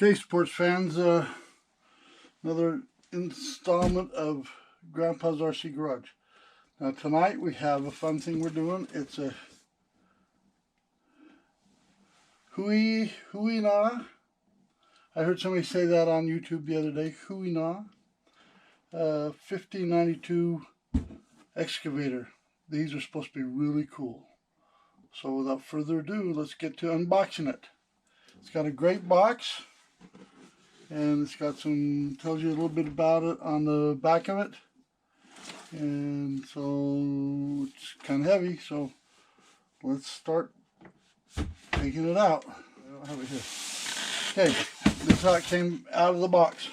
Okay, sports fans, another installment of Grandpa's RC Garage. Now tonight we have a fun thing we're doing. It's a Huina. I heard somebody say that on YouTube the other day. Huina. 1592 excavator. These are supposed to be really cool. So without further ado, let's get to unboxing it. It's got a great box. And it's got some, tells you a little bit about it on the back of it. And so it's kind of heavy, so let's start taking it out. I don't have it here. Okay, this is how it came out of the box.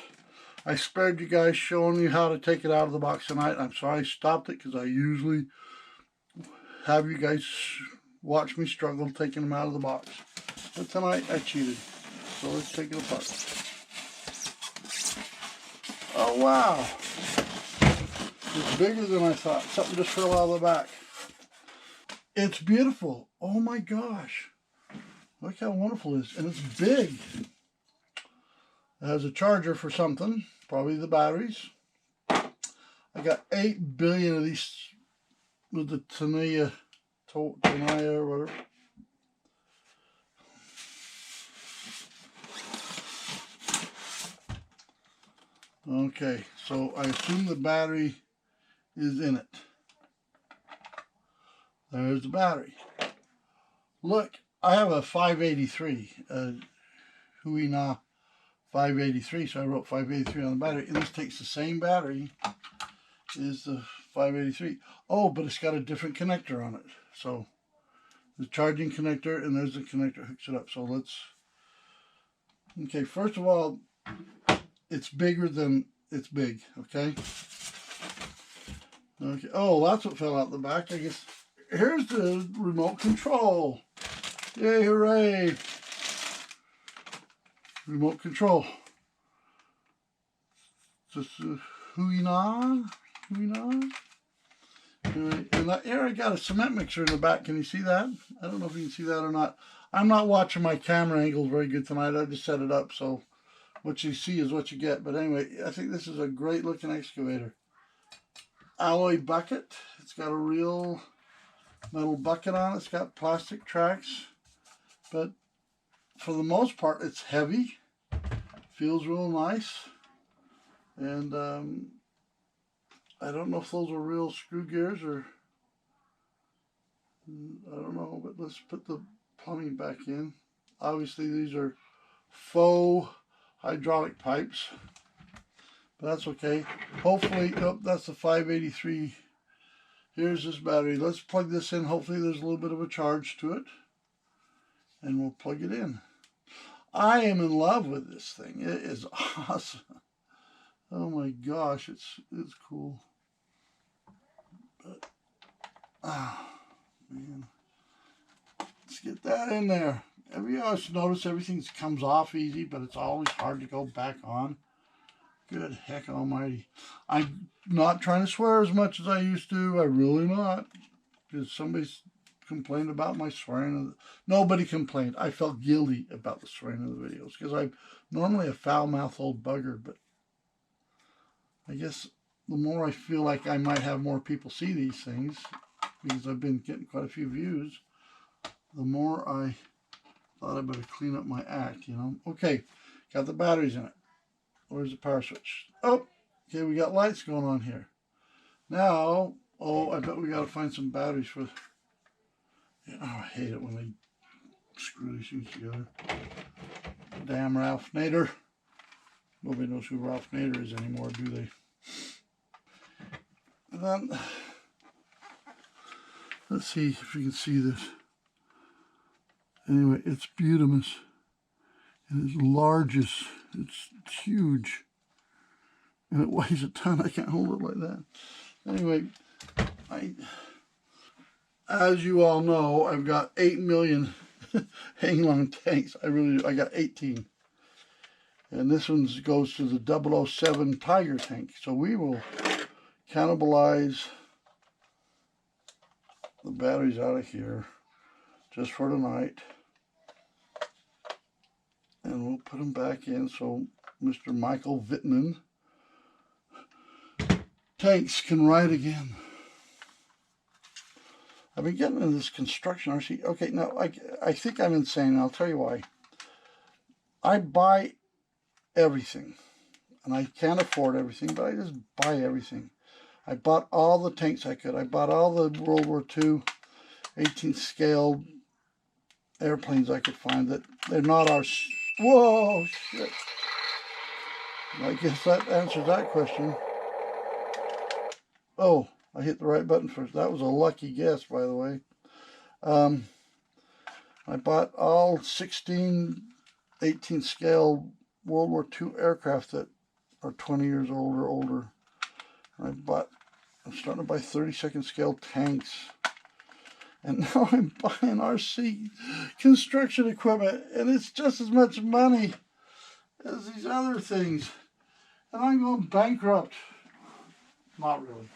I spared you guys showing you how to take it out of the box tonight. I'm sorry I stopped it because I usually have you guys watch me struggle taking them out of the box. But tonight I cheated. So let's take it apart. Oh wow, it's bigger than I thought. Something just fell out of the back. It's beautiful. Oh my gosh, look how wonderful it is. And it's big. It has a charger for something, probably the batteries. I got 8 billion of these with the Tanaya or whatever. Okay, so I assume the battery is in it. There's the battery. Look, I have a 583, Huina 583, so I wrote 583 on the battery. And this takes the same battery as the 583. Oh, but it's got a different connector on it. So the charging connector, and there's the connector that hooks it up. So let's, okay, first of all, it's bigger than it's big, okay? Okay. Oh, that's what fell out the back, I guess. Here's the remote control. Yay, hooray. Remote control. Just Huina. Anyway, and that, here I got a cement mixer in the back. Can you see that? I don't know if you can see that or not. I'm not watching my camera angles very good tonight. I just set it up, so what you see is what you get. But anyway, I think this is a great looking excavator. Alloy bucket. It's got a real metal bucket on it. It's got plastic tracks. But for the most part, it's heavy. Feels real nice. And I don't know if those are real screw gears or I don't know. But let's put the plumbing back in. Obviously, these are faux hydraulic pipes, but that's okay. Hopefully, oh, that's the 583. Here's this battery. Let's plug this in. Hopefully there's a little bit of a charge to it, and we'll plug it in. I am in love with this thing. It is awesome. Oh my gosh, it's cool. But man, let's get that in there. You always notice everything comes off easy, but it's always hard to go back on. Good heck almighty. I'm not trying to swear as much as I used to. I'm really not. Because somebody's complained about my swearing. Nobody complained. I felt guilty about the swearing in the videos. Because I'm normally a foul-mouthed old bugger. But I guess the more I feel like I might have more people see these things, because I've been getting quite a few views, the more I thought I better clean up my act, you know. Okay, got the batteries in it. Where's the power switch? Oh, okay, we got lights going on here. Now, oh, I bet we got to find some batteries for... Yeah, oh, I hate it when they screw these things together. Damn Ralph Nader. Nobody knows who Ralph Nader is anymore, do they? And then, let's see if you can see this. Anyway, it's beautimous, and it's largest, it's huge, and it weighs a ton. I can't hold it like that. Anyway, as you all know, I've got 8 million hang lung tanks. I got 18, and this one goes to the 007 Tiger tank. So we will cannibalize the batteries out of here just for tonight. And we'll put them back in so Mr. Michael Vittman tanks can ride again. I've been getting into this construction RC. Okay, now I think I'm insane. I'll tell you why. I buy everything, and I can't afford everything, but I just buy everything. I bought all the tanks I could. I bought all the World War II 18th scale airplanes I could find that they're not our... Whoa, shit. I guess that answers that question. Oh, I hit the right button first. That was a lucky guess, by the way. I bought all 16 18th scale World War II aircraft that are 20 years old or older. I'm starting to buy 32nd scale tanks. And now I'm buying RC construction equipment, and it's just as much money as these other things. And I'm going bankrupt. Not really.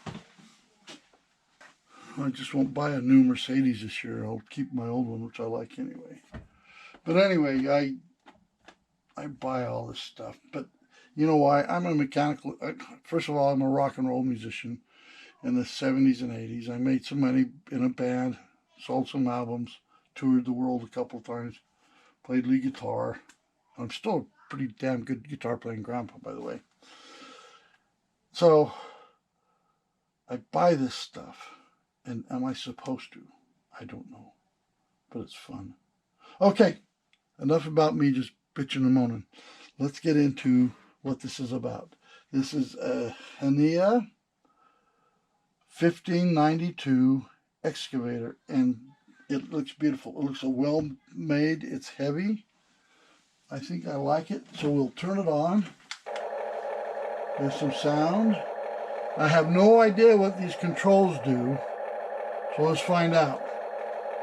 I just won't buy a new Mercedes this year. I'll keep my old one, which I like anyway. But anyway, I buy all this stuff. But you know why? I'm a mechanical... First of all, I'm a rock and roll musician in the 70s and 80s. I made some money in a band, sold some albums, toured the world a couple of times, played lead guitar. I'm still a pretty damn good guitar playing grandpa, by the way. So I buy this stuff. And am I supposed to? I don't know. But it's fun. Okay, enough about me just bitching and moaning. Let's get into what this is about. This is a Huina 1592 excavator, and it looks beautiful. It looks well made. It's heavy. I think I like it. So we'll turn it on. There's some sound. I have no idea what these controls do. So let's find out.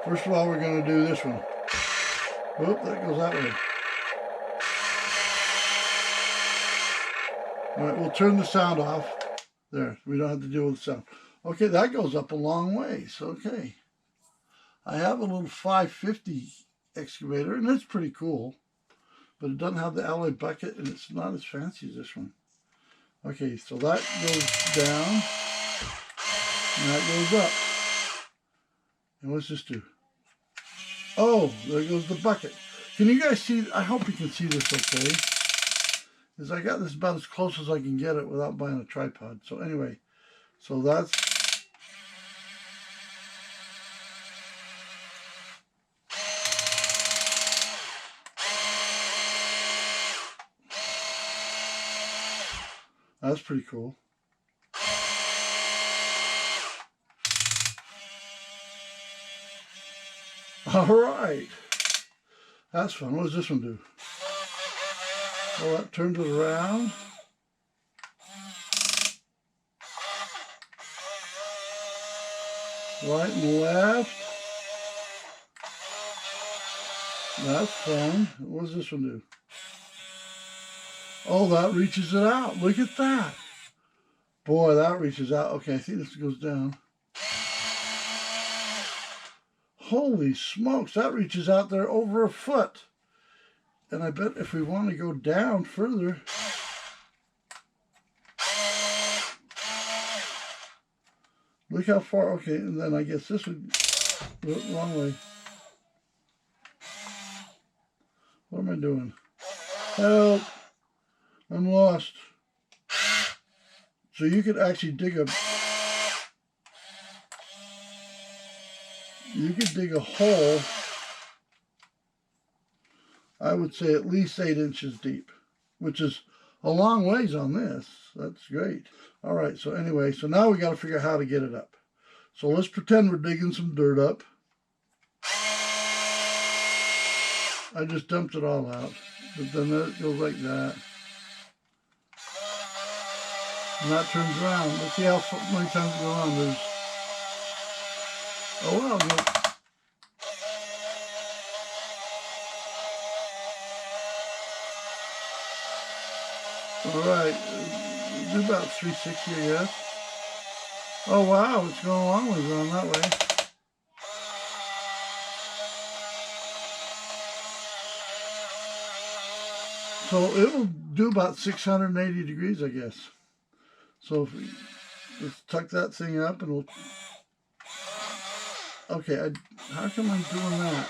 First of all, we're going to do this one. Whoop, that goes that way. All right, we'll turn the sound off. There, we don't have to deal with the sound. Okay, that goes up a long ways. Okay. I have a little 550 excavator, and it's pretty cool. But it doesn't have the alloy bucket, and it's not as fancy as this one. Okay, so that goes down, and that goes up. And what's this do? Oh, there goes the bucket. Can you guys see? I hope you can see this okay. Because I got this about as close as I can get it without buying a tripod. So anyway, so that's... That's pretty cool. All right. That's fun. What does this one do? Well, that turns it around. Right and left. That's fun. What does this one do? Oh, that reaches it out. Look at that. Boy, that reaches out. Okay, I think this goes down. Holy smokes, that reaches out there over a foot. And I bet if we want to go down further... Look how far... Okay, and then I guess this would... Wrong way. What am I doing? Help! I'm lost. So you could actually dig a... You could dig a hole, I would say at least 8 inches deep, which is a long ways on this. That's great. All right, so anyway, so now we got to figure out how to get it up. So let's pretend we're digging some dirt up. I just dumped it all out, but then it goes like that. And that turns around. Let's see how many times it goes on. There's... Oh, well, no. All right, do about 360, I guess. Oh, wow, it's going a long way going that way. So it will do about 680 degrees, I guess. So if let's tuck that thing up and we'll... Okay, how come I'm doing that?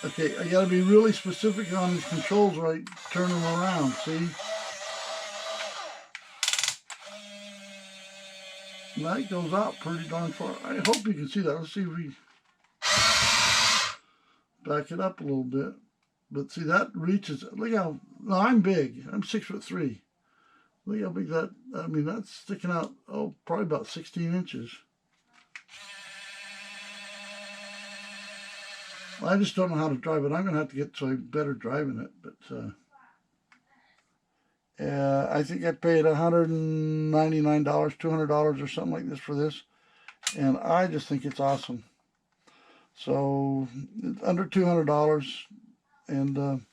Okay, I gotta be really specific on these controls where I turn them around, see? And that goes out pretty darn far. I hope you can see that. Let's see if we back it up a little bit. But see, that reaches, look how, no, I'm big. I'm 6'3". Look how big that, I mean, that's sticking out, oh, probably about 16 inches. I just don't know how to drive it. I'm going to have to get so better driving it. But I think I paid $199, $200 or something like this for this. And I just think it's awesome. So under $200, and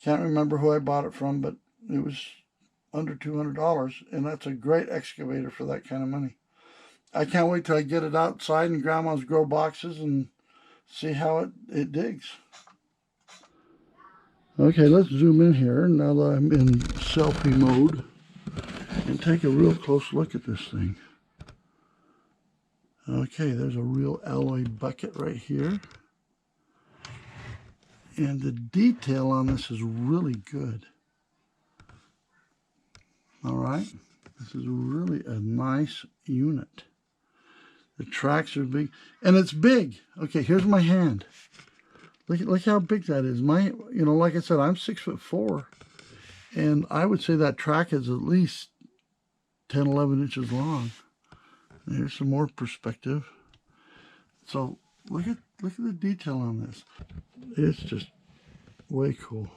can't remember who I bought it from, but it was under $200, and that's a great excavator for that kind of money. I can't wait till I get it outside in Grandma's grow boxes and see how it digs. Okay, let's zoom in here now that I'm in selfie mode and take a real close look at this thing. Okay, there's a real alloy bucket right here. And the detail on this is really good. All right, this is really a nice unit. The tracks are big, and it's big. Okay, here's my hand. Look how big that is. Like I said, I'm 6'4", and I would say that track is at least 10, 11 inches long. Here's some more perspective. So look at the detail on this. It's just way cool.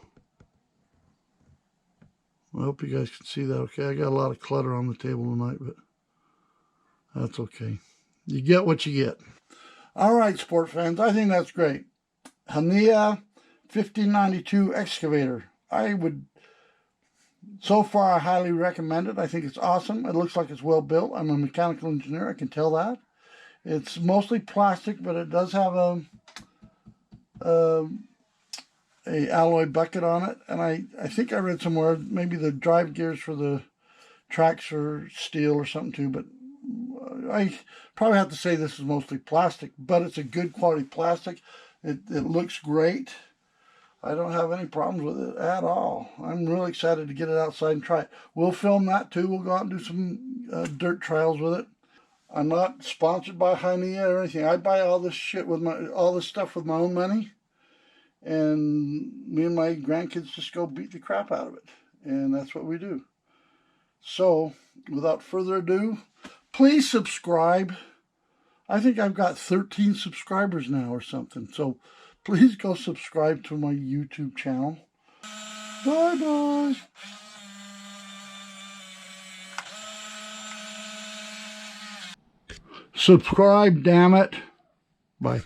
I hope you guys can see that. Okay, I got a lot of clutter on the table tonight, but that's okay. You get what you get. All right, sport fans, I think that's great. Huina 1592 excavator. So far, I highly recommend it. I think it's awesome. It looks like it's well built. I'm a mechanical engineer. I can tell that. It's mostly plastic, but it does have a alloy bucket on it. And I think I read somewhere maybe the drive gears for the tracks are steel or something too. But I probably have to say this is mostly plastic, but it's a good quality plastic. It looks great. I don't have any problems with it at all. I'm really excited to get it outside and try it. We'll film that too. We'll go out and do some dirt trials with it. I'm not sponsored by Huina or anything. I buy all this shit with all this stuff with my own money, and me and my grandkids just go beat the crap out of it, and that's what we do. So, without further ado, please subscribe. I think I've got 13 subscribers now or something. So please go subscribe to my YouTube channel. Bye-bye. Subscribe, damn it. Bye.